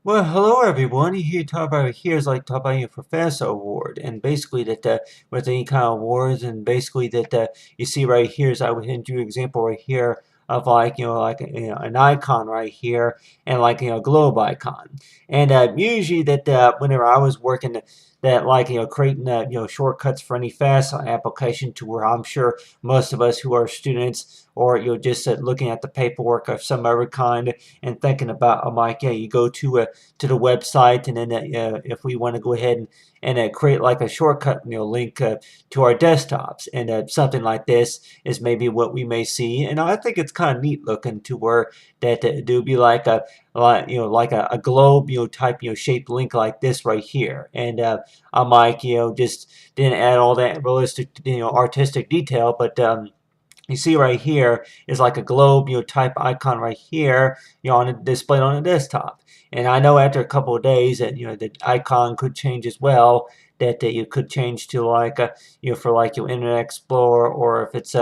Well, hello everyone. Here to talk about here is like talk about your FAFSA Award, and basically that with any kind of awards, and basically that you see right here is I would hand you an example right here of like like an icon right here and like a globe icon, and usually that whenever I was working that like creating shortcuts for any FAFSA application to where I'm sure most of us who are students or just looking at the paperwork of some other kind and thinking about like yeah you go to the website, and then if we want to go ahead and create like a shortcut link to our desktops, and something like this is maybe what we may see, and I think it's kind of neat looking to where that do be like like a globe type shaped link like this right here, and I'm like just didn't add all that realistic artistic detail, but you see right here is like a globe, type icon right here, on a displayed on a desktop. And I know after a couple of days that the icon could change as well. That you could change to like for like your Internet Explorer, or if it's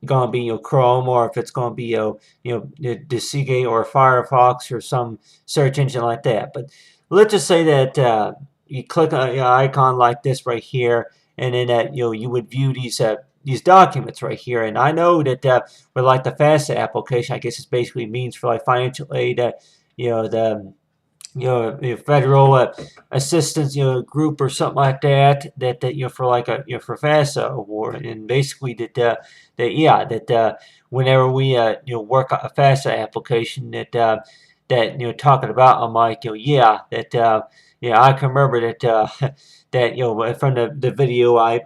gonna be Chrome, or if it's gonna be the Seagate or Firefox or some search engine like that. But let's just say that you click on an icon like this right here, and then that you would view these documents right here. And I know that for like the FAFSA application, I guess it basically means for like financial aid, the federal assistance group or something like that, that for like a for FAFSA award. And basically that whenever we work on a FAFSA application, that talking about, I'm like that yeah, I can remember that that from the video I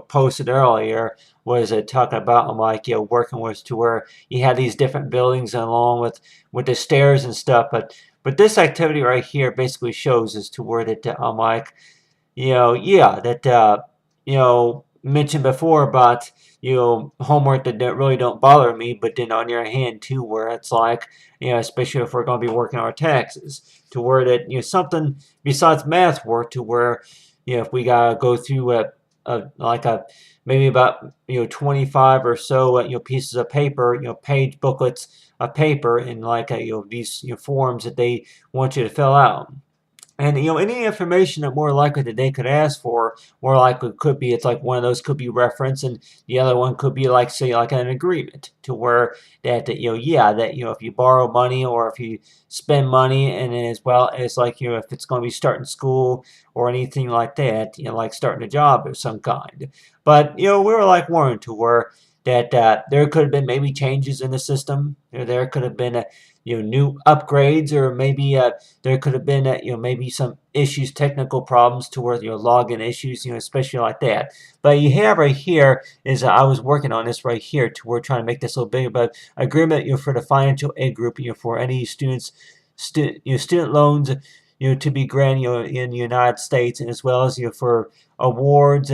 posted earlier was talking about, I'm like working with to where you had these different buildings along with the stairs and stuff. But this activity right here basically shows as to where that I'm like, yeah, that mentioned before about homework that really don't bother me, but then on your hand too, where it's like especially if we're going to be working on our taxes, to where that something besides math work, to where if we gotta go through like a maybe about 25 or so pieces of paper, page booklets of paper, and like these forms that they want you to fill out. And any information that more likely that they could ask for, more likely could be it's like one of those could be reference, and the other one could be like say like an agreement to where that yeah, that if you borrow money or if you spend money, and then as well as like if it's going to be starting school or anything like that, like starting a job of some kind. But we were like warned to where that there could have been maybe changes in the system. There could have been new upgrades, or maybe there could have been maybe some issues, technical problems to where login issues, especially like that. But you have right here is I was working on this right here to we're trying to make this a little bigger, but agreement for the financial aid group for any students, student loans to be granted in the United States, and as well as for awards.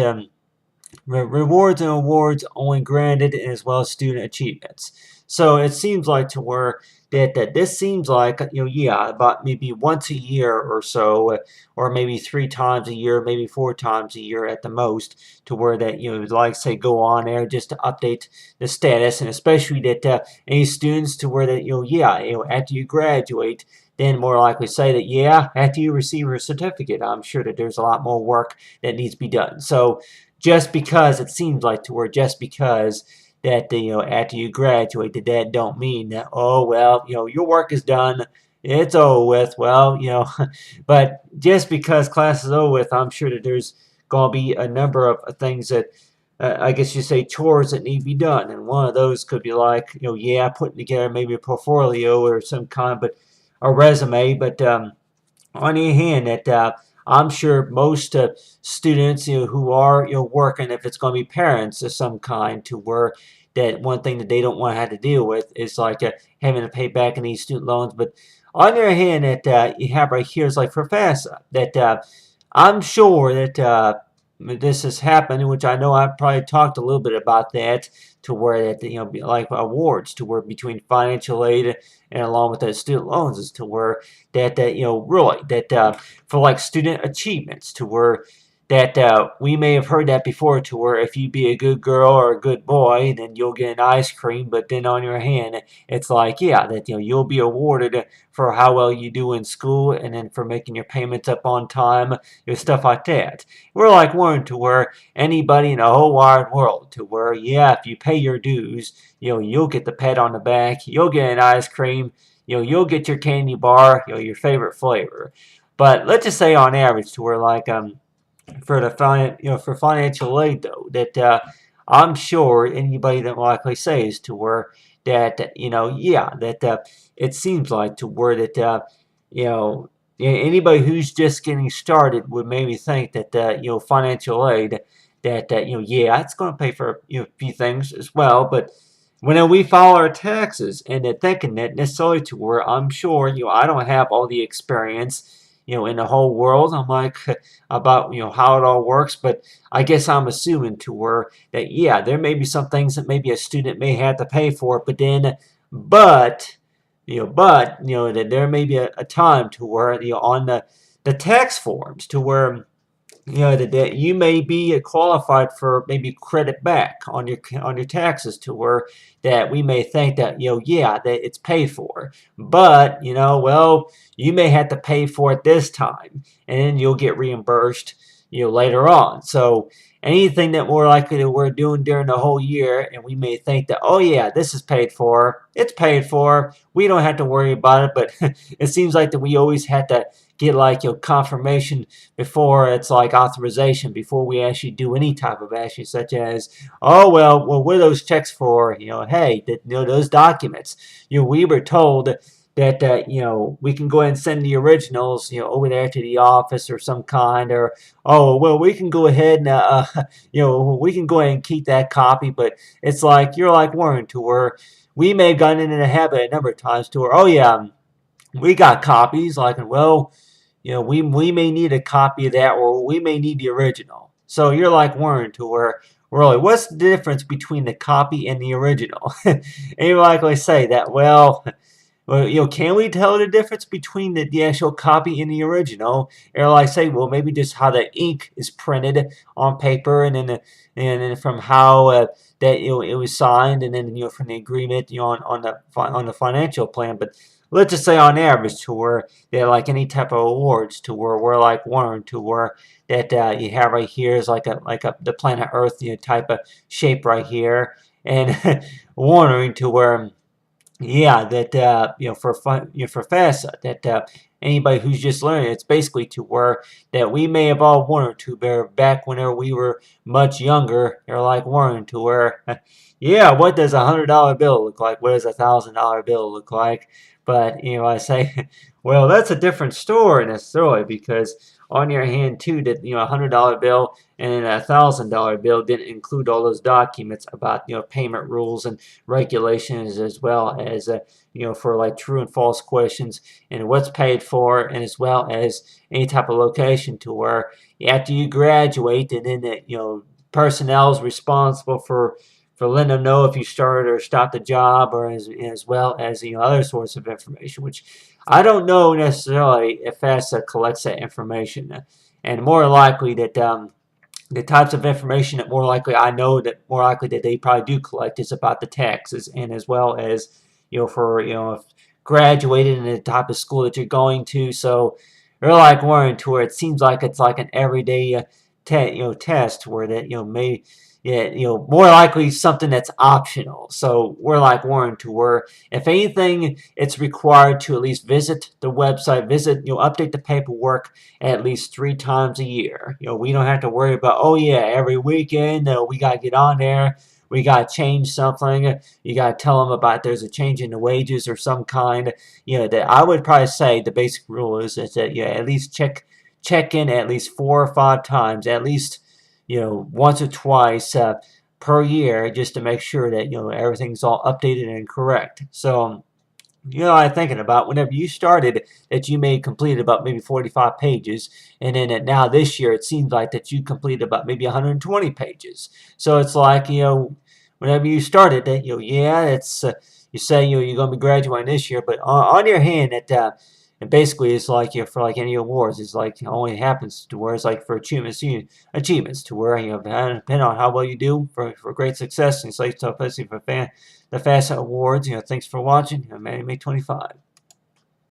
Rewards and awards only granted, as well as student achievements. So it seems like to where that this seems like yeah, about maybe once a year or so, or maybe 3 times a year, maybe 4 times a year at the most, to where that like say go on there just to update the status, and especially that any students to where that yeah, after you graduate, then more likely say that yeah, after you receive your certificate, I'm sure that there's a lot more work that needs to be done. So just because it seems like to where just because that after you graduate, that don't mean that oh well your work is done, it's over with. Well but just because class is over with, I'm sure that there's gonna be a number of things that I guess you say chores that need to be done, and one of those could be like yeah, putting together maybe a portfolio or some kind, but a resume. But on the other hand, that I'm sure most students who are working, if it's going to be parents of some kind, to where that one thing that they don't want to have to deal with is like having to pay back any student loans. But on the other hand, that you have right here is like for FAFSA, that I'm sure that this has happened, which I know I've probably talked a little bit about that, to where that like awards to where between financial aid and along with the student loans is to where that really that for like student achievements, to where that we may have heard that before, to where if you be a good girl or a good boy, then you'll get an ice cream. But then on your hand, it's like, yeah, that you'll be awarded for how well you do in school, and then for making your payments up on time, stuff like that. We're like one to where anybody in the whole wide world, to where, yeah, if you pay your dues, you'll get the pat on the back, you'll get an ice cream, you'll get your candy bar, your favorite flavor. But let's just say on average, to where like for for financial aid, though, that I'm sure anybody that likely says to where that yeah, that it seems like to where that you know anybody who's just getting started would maybe think that financial aid, that yeah, it's going to pay for a few things as well. But when we file our taxes, and they're thinking that necessarily to where I'm sure I don't have all the experience in the whole world. I'm like about how it all works, but I guess I'm assuming to where that yeah, there may be some things that maybe a student may have to pay for, but then but that there may be a time to where on the tax forms, to where that you may be qualified for maybe credit back on your taxes, to where that we may think that yeah, that it's paid for, but well, you may have to pay for it this time, and then you'll get reimbursed later on. So anything that more likely that we're doing during the whole year, and we may think that, oh yeah, this is paid for, it's paid for, we don't have to worry about it. But it seems like that we always have to get like confirmation before it's like authorization, before we actually do any type of action, such as, oh well, what are those checks for? Hey, that those documents, we were told that we can go ahead and send the originals over there to the office or some kind, or oh well, we can go ahead and we can go ahead and keep that copy. But it's like you're like Warren, to where we may have gotten into the habit a number of times to where, oh yeah, we got copies, like, well, we may need a copy of that, or we may need the original. So you're like Warren, to where really, what's the difference between the copy and the original? And you likely say that, well, can we tell the difference between the actual copy and the original? Or like say, well, maybe just how the ink is printed on paper, and then from how that it was signed, and then from the agreement on the financial plan. But let's just say on average, to where they're like any type of awards, to where we're like one, to where that you have right here is like a the planet Earth type of shape right here, and wondering to where yeah, that for fun, for FAFSA, that anybody who's just learning, it's basically to where that we may have all wanted to bear back whenever we were much younger. They're like Warren, to where yeah, what does $100 bill look like? What does $1,000 bill look like? But I say, well, that's a different story necessarily, because on your hand too, that $100 bill and $1,000 bill didn't include all those documents about payment rules and regulations, as well as for like true and false questions, and what's paid for, and as well as any type of location, to where after you graduate, and then personnel is responsible for letting them know if you started or stopped the job, or as well as other sorts of information, which I don't know necessarily if FAFSA collects that information. And more likely that the types of information that more likely I know that more likely that they probably do collect is about the taxes, and as well as for if graduated in the type of school that you're going to. So they're like Warren, to where it seems like it's like an everyday test, where that may yeah, more likely something that's optional. So we're like Warren, to where if anything, it's required to at least visit the website, update the paperwork at least 3 times a year. We don't have to worry about, oh yeah, every weekend we got to get on there. We got to change something. You got to tell them about there's a change in the wages or some kind. That I would probably say the basic rule is that at least check in at least 4 or 5 times, at least once or twice per year, just to make sure that everything's all updated and correct. So I'm thinking about whenever you started that you may complete about maybe 45 pages, and then now this year it seems like that you completed about maybe 120 pages. So it's like whenever you started that yeah, it's you say you're going to be graduating this year, but on your hand that And basically, it's like, for like any awards, it's like it only happens to where it's like for achievements, achievements to where, depending on how well you do for great success. And it's like, so basically for the FAFSA Awards, thanks for watching. I'm May 25.